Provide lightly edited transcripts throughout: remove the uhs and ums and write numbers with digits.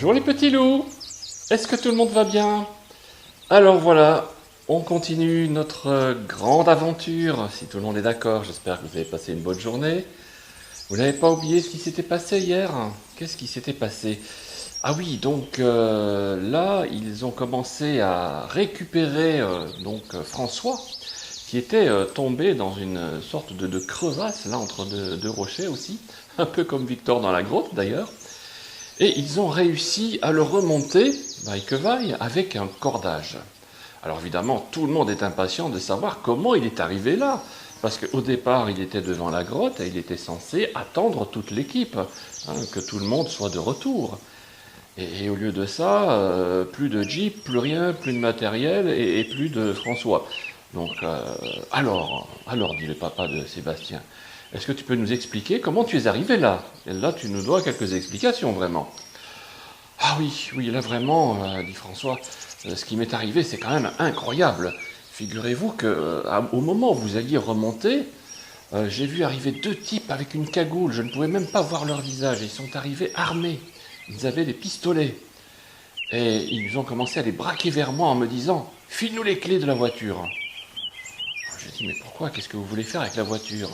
Bonjour les petits loups. Est-ce que tout le monde va bien? Alors voilà, on continue notre grande aventure. Si tout le monde est d'accord, j'espère que vous avez passé une bonne journée. Vous n'avez pas oublié ce qui s'était passé hier? Qu'est-ce qui s'était passé? Ah oui, donc là, ils ont commencé à récupérer François, qui était tombé dans une sorte de crevasse, là, entre deux rochers aussi, un peu comme Victor dans la grotte d'ailleurs. Et ils ont réussi à le remonter, vaille que vaille, avec un cordage. Alors évidemment, tout le monde est impatient de savoir comment il est arrivé là. Parce qu'au départ, il était devant la grotte et il était censé attendre toute l'équipe, que tout le monde soit de retour. Et au lieu de ça, plus de Jeep, plus rien, plus de matériel et plus de François. Donc, alors, dit le papa de Sébastien, est-ce que tu peux nous expliquer comment tu es arrivé là? Et là, tu nous dois quelques explications, vraiment. Ah oui, là vraiment, dit François, ce qui m'est arrivé, c'est quand même incroyable. Figurez-vous que au moment où vous alliez remonter, j'ai vu arriver deux types avec une cagoule. Je ne pouvais même pas voir leur visage. Ils sont arrivés armés. Ils avaient des pistolets. Et ils ont commencé à les braquer vers moi en me disant « File-nous les clés de la voiture ». Je dis « Mais pourquoi? Qu'est-ce que vous voulez faire avec la voiture ?»«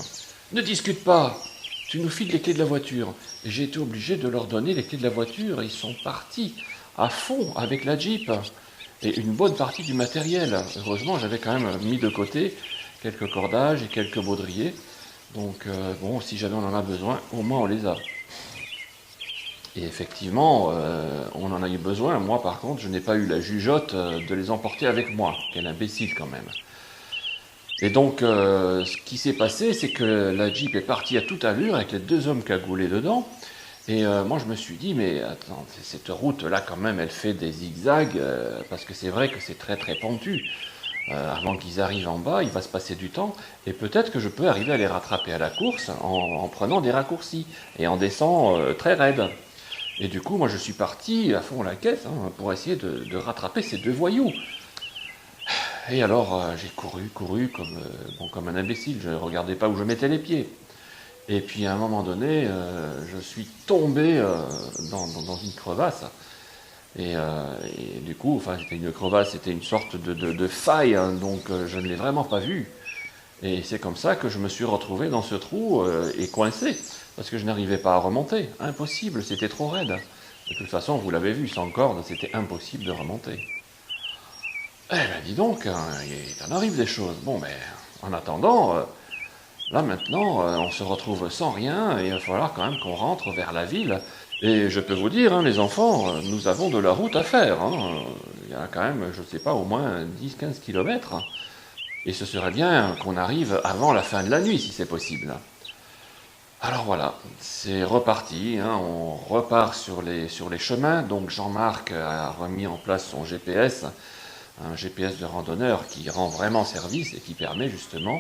Ne discute pas. Tu nous files les clés de la voiture. » Et j'ai été obligé de leur donner les clés de la voiture. Ils sont partis à fond avec la Jeep et une bonne partie du matériel. Heureusement, j'avais quand même mis de côté quelques cordages et quelques baudriers. Donc, bon, si jamais on en a besoin, au moins on les a. Et effectivement, on en a eu besoin. Moi, par contre, je n'ai pas eu la jugeote de les emporter avec moi. Quel imbécile, quand même. Et donc, ce qui s'est passé, c'est que la Jeep est partie à toute allure avec les deux hommes cagoulés dedans. Et moi, je me suis dit, mais attends, cette route-là, quand même, elle fait des zigzags, parce que c'est vrai que c'est très, très pentu. Avant qu'ils arrivent en bas, il va se passer du temps, et peut-être que je peux arriver à les rattraper à la course en prenant des raccourcis, et en descendant très raide. Et du coup, moi, je suis parti à fond la caisse pour essayer de rattraper ces deux voyous. Et alors, j'ai couru comme un imbécile, je ne regardais pas où je mettais les pieds. Et puis à un moment donné, je suis tombé dans une crevasse. Et du coup, enfin, c'était une crevasse, c'était une sorte de faille, donc je ne l'ai vraiment pas vue. Et c'est comme ça que je me suis retrouvé dans ce trou et coincé, parce que je n'arrivais pas à remonter. Impossible, c'était trop raide. De toute façon, vous l'avez vu, sans corde, c'était impossible de remonter. Eh ben dis donc, il en arrive des choses. Bon, mais en attendant, là maintenant, on se retrouve sans rien et il va falloir quand même qu'on rentre vers la ville. Et je peux vous dire, les enfants, nous avons de la route à faire. Il y a quand même, je ne sais pas, au moins 10-15 kilomètres. Et ce serait bien qu'on arrive avant la fin de la nuit, si c'est possible. Alors voilà, c'est reparti, on repart sur les chemins. Donc Jean-Marc a remis en place son GPS, un GPS de randonneur qui rend vraiment service et qui permet justement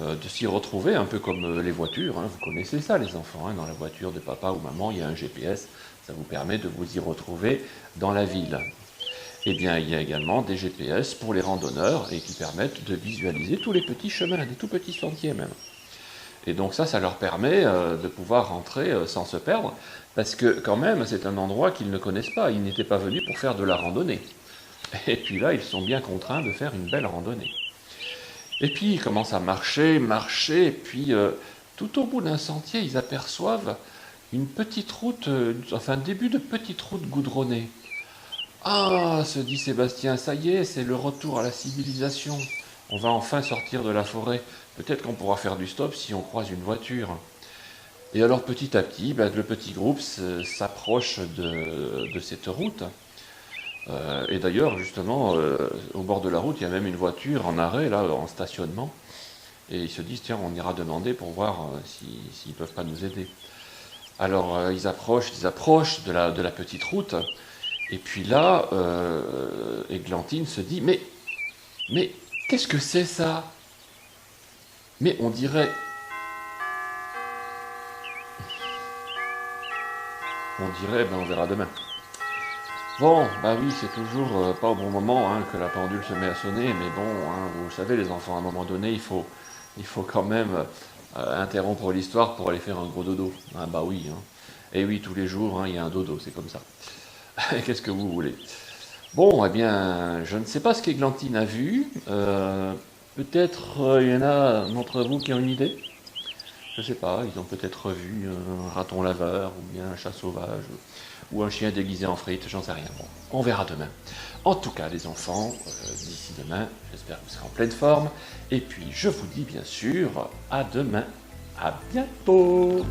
de s'y retrouver, un peu comme les voitures. Vous connaissez ça, les enfants, dans la voiture de papa ou maman, il y a un GPS, ça vous permet de vous y retrouver dans la ville. Eh bien, il y a également des GPS pour les randonneurs et qui permettent de visualiser tous les petits chemins, des tout petits sentiers même. Et donc ça leur permet de pouvoir rentrer sans se perdre, parce que quand même, c'est un endroit qu'ils ne connaissent pas. Ils n'étaient pas venus pour faire de la randonnée. Et puis là, ils sont bien contraints de faire une belle randonnée. Et puis, ils commencent à marcher, et puis tout au bout d'un sentier, ils aperçoivent une petite route, début de petite route goudronnée. Ah, se dit Sébastien, ça y est, c'est le retour à la civilisation. On va enfin sortir de la forêt. Peut-être qu'on pourra faire du stop si on croise une voiture. Et alors petit à petit, le petit groupe s'approche de cette route. Et d'ailleurs, justement, au bord de la route, il y a même une voiture en arrêt, là, en stationnement. Et ils se disent, tiens, on ira demander pour voir s'ils ne peuvent pas nous aider. Alors, ils approchent de la petite route. Et puis là, Églantine se dit, mais qu'est-ce que c'est ça? Mais on dirait on verra demain. Bon, bah oui, c'est toujours pas au bon moment que la pendule se met à sonner, mais bon, vous savez les enfants, à un moment donné, il faut quand même interrompre l'histoire pour aller faire un gros dodo. Ah bah oui, et oui, tous les jours, il y a un dodo, c'est comme ça. Qu'est-ce que vous voulez? Bon, eh bien, je ne sais pas ce qu'Églantine a vu. Peut-être il y en a d'entre vous qui ont une idée. Je ne sais pas, ils ont peut-être vu un raton laveur, ou bien un chat sauvage, ou un chien déguisé en frites, j'en sais rien. Bon, on verra demain. En tout cas, les enfants, d'ici demain, j'espère que vous serez en pleine forme. Et puis, je vous dis bien sûr, à demain. À bientôt!